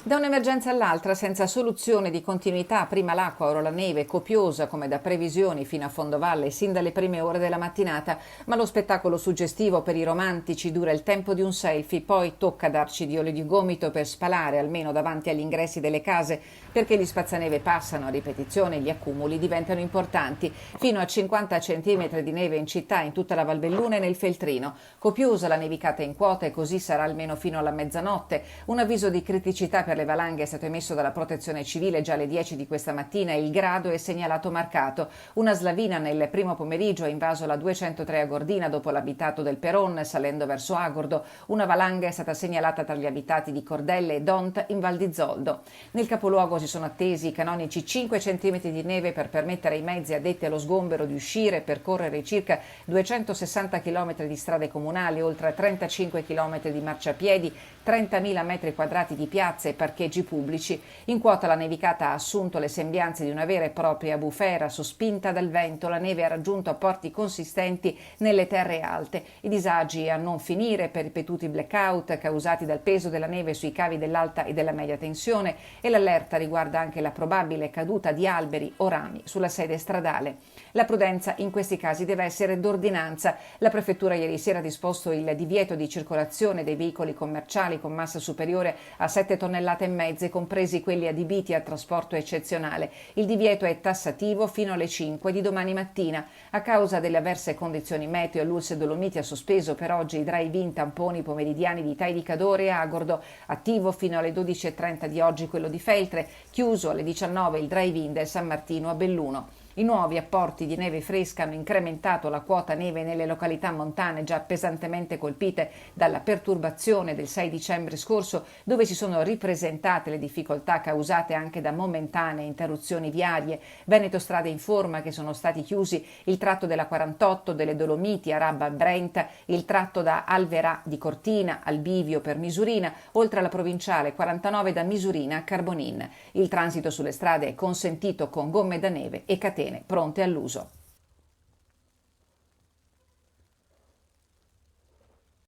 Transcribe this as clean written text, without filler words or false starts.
Da un'emergenza all'altra, senza soluzione di continuità, prima l'acqua, ora la neve, copiosa come da previsioni fino a fondovalle sin dalle prime ore della mattinata, ma lo spettacolo suggestivo per i romantici dura il tempo di un selfie, poi tocca darci di olio di gomito per spalare almeno davanti agli ingressi delle case, perché gli spazzaneve passano a ripetizione e gli accumuli diventano importanti, fino a 50 centimetri di neve in città, in tutta la Valbelluna e nel Feltrino. Copiosa la nevicata in quota e così sarà almeno fino alla mezzanotte. Un avviso di criticità per le valanghe è stato emesso dalla Protezione Civile già alle 10 di questa mattina e il grado è segnalato marcato. Una slavina nel primo pomeriggio ha invaso la 203 a Gordina dopo l'abitato del Peron salendo verso Agordo. Una valanga è stata segnalata tra gli abitati di Cordelle e Dont in Val di Zoldo. Nel capoluogo si sono attesi i canonici 5 cm di neve per permettere ai mezzi addetti allo sgombero di uscire e percorrere i circa 260 km di strade comunali, oltre 35 km di marciapiedi, 30.000 metri quadrati di piazze e parcheggi pubblici. In quota la nevicata ha assunto le sembianze di una vera e propria bufera sospinta dal vento. La neve ha raggiunto apporti consistenti nelle terre alte. I disagi a non finire per ripetuti blackout causati dal peso della neve sui cavi dell'alta e della media tensione, e l'allerta riguarda anche la probabile caduta di alberi o rami sulla sede stradale. La prudenza in questi casi deve essere d'ordinanza. La prefettura ieri sera ha disposto il divieto di circolazione dei veicoli commerciali con massa superiore a 7 tonnellate e mezze, compresi quelli adibiti a trasporto eccezionale. Il divieto è tassativo fino alle 5 di domani mattina. A causa delle avverse condizioni meteo, l'Ulse Dolomiti ha sospeso per oggi i drive-in tamponi pomeridiani di Tai di Cadore e Agordo. Attivo fino alle 12.30 di oggi quello di Feltre, chiuso alle 19 il drive-in del San Martino a Belluno. I nuovi apporti di neve fresca hanno incrementato la quota neve nelle località montane già pesantemente colpite dalla perturbazione del 6 dicembre scorso, dove si sono ripresentate le difficoltà causate anche da momentanee interruzioni viarie. Veneto Strade informa che sono stati chiusi il tratto della 48 delle Dolomiti a Rabba Brenta, il tratto da Alverà di Cortina al bivio per Misurina, oltre alla provinciale 49 da Misurina a Carbonin. Il transito sulle strade è consentito con gomme da neve e catene pronte all'uso.